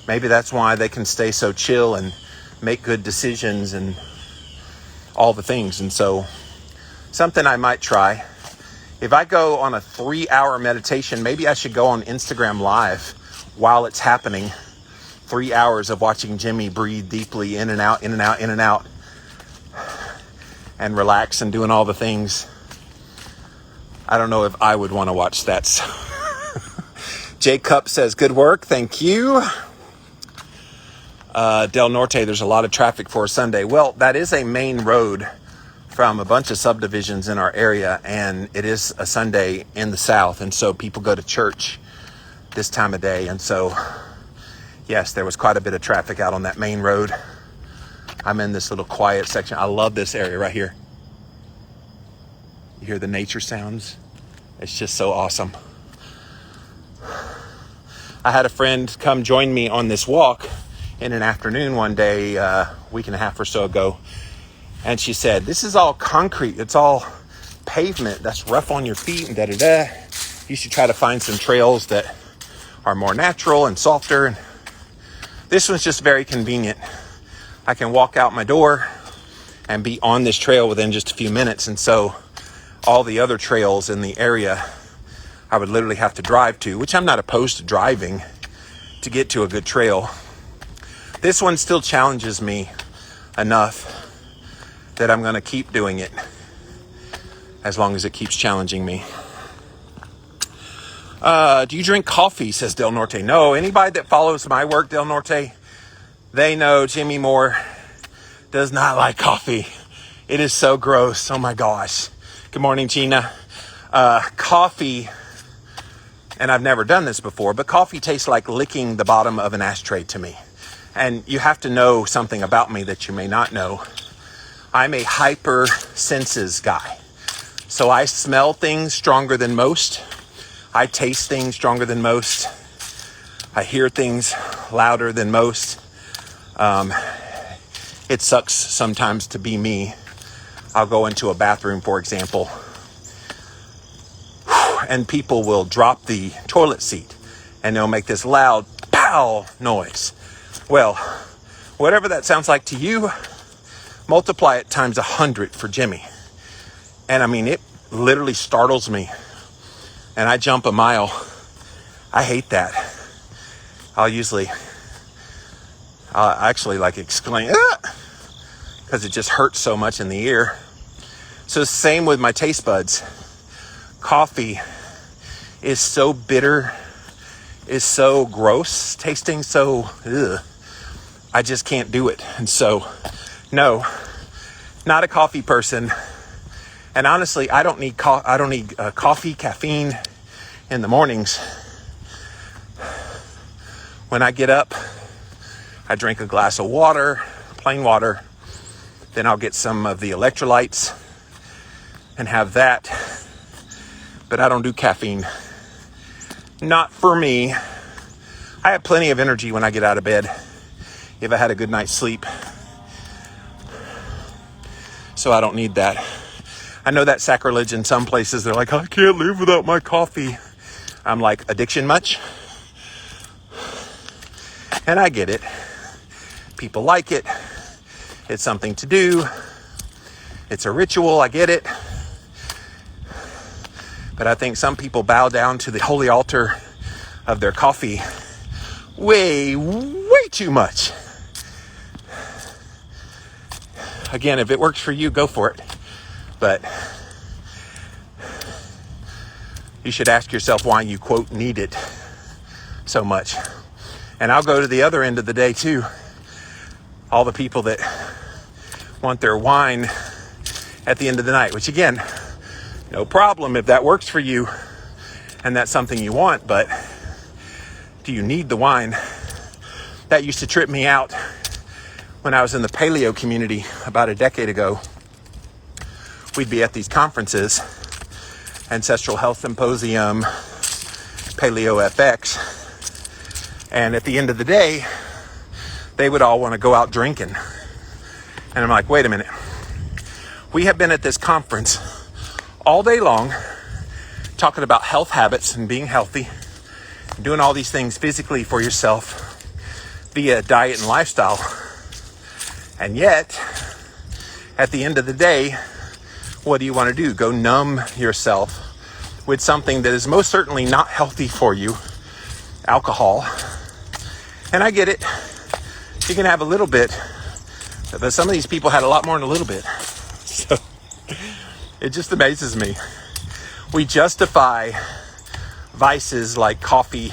Maybe that's why they can stay so chill and make good decisions and all the things. And so, something I might try. If I go on a 3-hour meditation, maybe I should go on Instagram Live while it's happening. 3 hours of watching Jimmy breathe deeply in and out, in and out, in and out, and relax and doing all the things. I don't know if I would want to watch that. So. Jay Cup says, good work. Thank you. Del Norte, there's a lot of traffic for a Sunday. Well, that is a main road from a bunch of subdivisions in our area, and it is a Sunday in the South, and so people go to church this time of day. And so, yes, there was quite a bit of traffic out on that main road. I'm in this little quiet section. I love this area right here. You hear the nature sounds? It's just so awesome. I had a friend come join me on this walk in an afternoon one day, a week and a half or so ago. And she said, this is all concrete. It's all pavement. That's rough on your feet and da-da-da. You should try to find some trails that are more natural and softer. And this one's just very convenient. I can walk out my door and be on this trail within just a few minutes. And so all the other trails in the area, I would literally have to drive to, which I'm not opposed to driving to get to a good trail. This one still challenges me enough that I'm going to keep doing it as long as it keeps challenging me. Do you drink coffee, says Del Norte. No, anybody that follows my work, Del Norte, they know Jimmy Moore does not like coffee. It is so gross. Oh my gosh. Good morning, Gina. Coffee, and I've never done this before, but coffee tastes like licking the bottom of an ashtray to me. And you have to know something about me that you may not know. I'm a hyper senses guy. So I smell things stronger than most. I taste things stronger than most. I hear things louder than most. It sucks sometimes to be me. I'll go into a bathroom, for example, and people will drop the toilet seat and they'll make this loud pow noise. Well, whatever that sounds like to you, multiply it times 100 for Jimmy. And I mean, it literally startles me. And I jump a mile. I hate that. I'll actually like exclaim, because it just hurts so much in the ear. So same with my taste buds. Coffee is so bitter, is so gross, tasting so, I just can't do it. And so, no, not a coffee person. And honestly, I don't need coffee, caffeine in the mornings. When I get up, I drink a glass of water, plain water. Then I'll get some of the electrolytes and have that. But I don't do caffeine. Not for me. I have plenty of energy when I get out of bed, if I had a good night's sleep. So I don't need that. I know that's sacrilege in some places. They're like, I can't live without my coffee. I'm like, addiction much? And I get it. People like it. It's something to do. It's a ritual. I get it. But I think some people bow down to the holy altar of their coffee way too much. Again, if it works for you, go for it. But you should ask yourself why you, quote, need it so much. And I'll go to the other end of the day, too. All the people that want their wine at the end of the night, which, again, no problem if that works for you and that's something you want. But do you need the wine? That used to trip me out when I was in the paleo community about a decade ago. We'd be at these conferences, Ancestral Health Symposium, Paleo FX, and at the end of the day, they would all want to go out drinking. And I'm like, wait a minute. We have been at this conference all day long talking about health habits and being healthy, doing all these things physically for yourself via diet and lifestyle. And yet, at the end of the day, what do you want to do? Go numb yourself with something that is most certainly not healthy for you, alcohol. And I get it. You can have a little bit, but some of these people had a lot more than a little bit. So it just amazes me. We justify vices like coffee.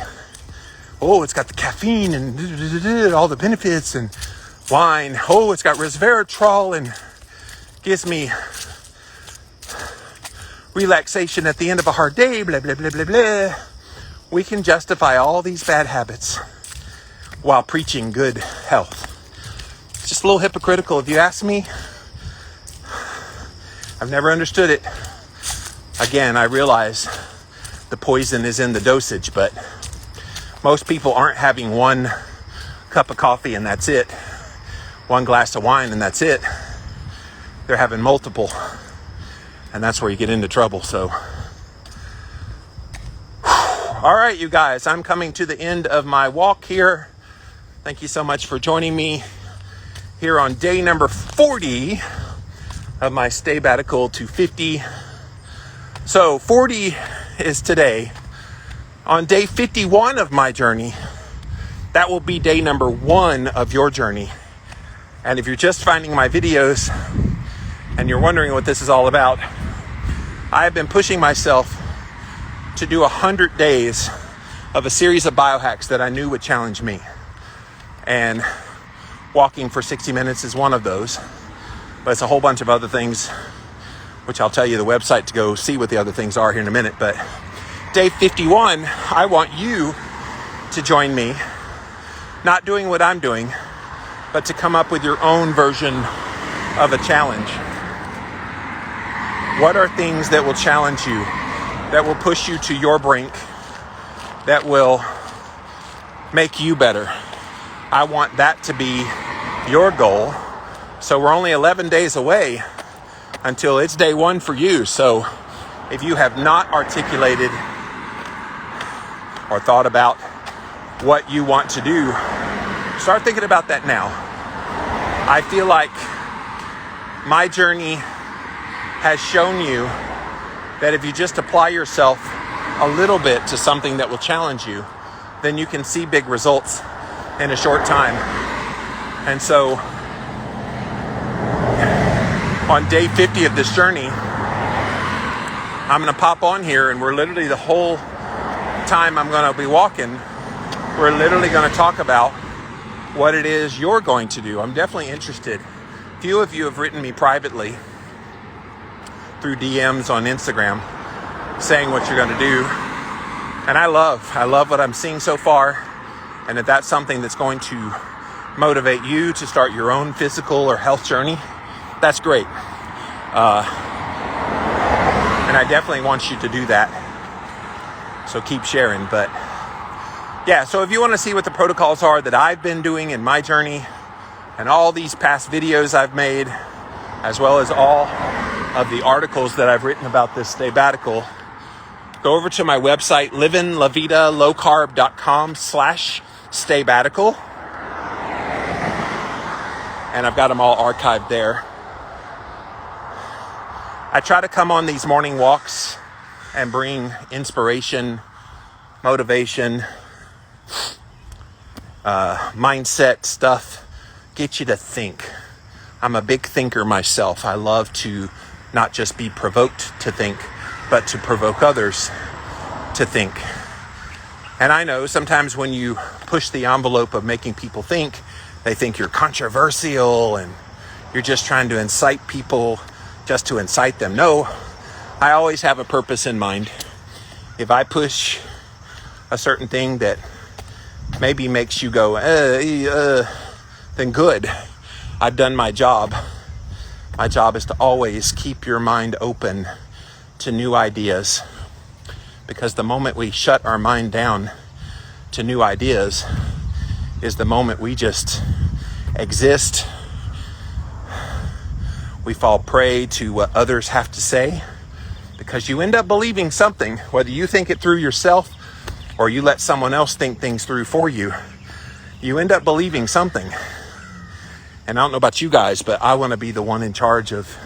Oh, it's got the caffeine and all the benefits, and wine. Oh, it's got resveratrol and gives me relaxation at the end of a hard day, blah, blah, blah, blah, blah. We can justify all these bad habits while preaching good health. It's just a little hypocritical if you ask me. I've never understood it. Again, I realize the poison is in the dosage, but most people aren't having one cup of coffee and that's it. One glass of wine and that's it. They're having multiple. And that's where you get into trouble. So, all right, you guys, I'm coming to the end of my walk here. Thank you so much for joining me here on day number 40 of my stay-batical to 50. So 40 is today. On day 51 of my journey, that will be day number 1 of your journey. And if you're just finding my videos and you're wondering what this is all about, I have been pushing myself to do 100 days of a series of biohacks that I knew would challenge me. And walking for 60 minutes is one of those. But it's a whole bunch of other things, which I'll tell you the website to go see what the other things are here in a minute. But day 51, I want you to join me, not doing what I'm doing, but to come up with your own version of a challenge. What are things that will challenge you, that will push you to your brink, that will make you better? I want that to be your goal. So we're only 11 days away until it's day one for you. So if you have not articulated or thought about what you want to do, start thinking about that now. I feel like my journey has shown you that if you just apply yourself a little bit to something that will challenge you, then you can see big results in a short time. And so on day 50 of this journey, I'm going to pop on here, and we're literally, the whole time I'm going to be walking, we're literally going to talk about what it is you're going to do. I'm definitely interested. Few of you have written me privately through DMs on Instagram saying what you're going to do. And I love what I'm seeing so far. And if that's something that's going to motivate you to start your own physical or health journey, that's great. And I definitely want you to do that. So keep sharing. But yeah, so if you want to see what the protocols are that I've been doing in my journey and all these past videos I've made, as well as all of the articles that I've written about this sabbatical, go over to my website, livinlavitalowcarb.com/sabbatical. And I've got them all archived there. I try to come on these morning walks and bring inspiration, motivation, mindset stuff, get you to think. I'm a big thinker myself. I love to not just be provoked to think, but to provoke others to think. And I know sometimes when you push the envelope of making people think, they think you're controversial and you're just trying to incite people just to incite them. No, I always have a purpose in mind. If I push a certain thing that maybe makes you go, then good. I've done my job. My job is to always keep your mind open to new ideas. Because the moment we shut our mind down to new ideas is the moment we just exist. We fall prey to what others have to say, because you end up believing something, whether you think it through yourself or you let someone else think things through for you. You end up believing something. And I don't know about you guys, but I want to be the one in charge of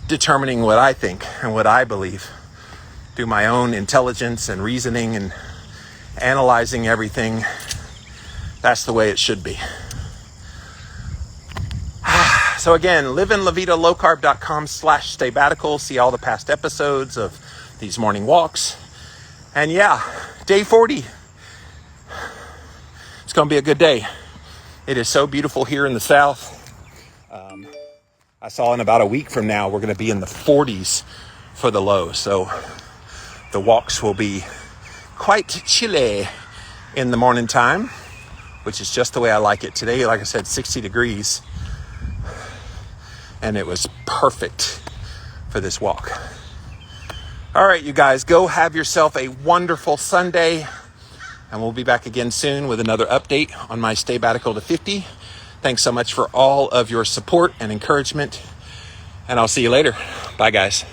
determining what I think and what I believe through my own intelligence and reasoning and analyzing everything. That's the way it should be. So again, livinlavitalowcarb.com/sabbatical. See all the past episodes of these morning walks. And yeah, day 40. It's going to be a good day. It is so beautiful here in the South. I saw in about a week from now, we're going to be in the 40s for the low. So the walks will be quite chilly in the morning time, which is just the way I like it. Today, like I said, 60 degrees. And it was perfect for this walk. All right, you guys, go have yourself a wonderful Sunday. And we'll be back again soon with another update on my sabbatical to 50. Thanks so much for all of your support and encouragement. And I'll see you later. Bye, guys.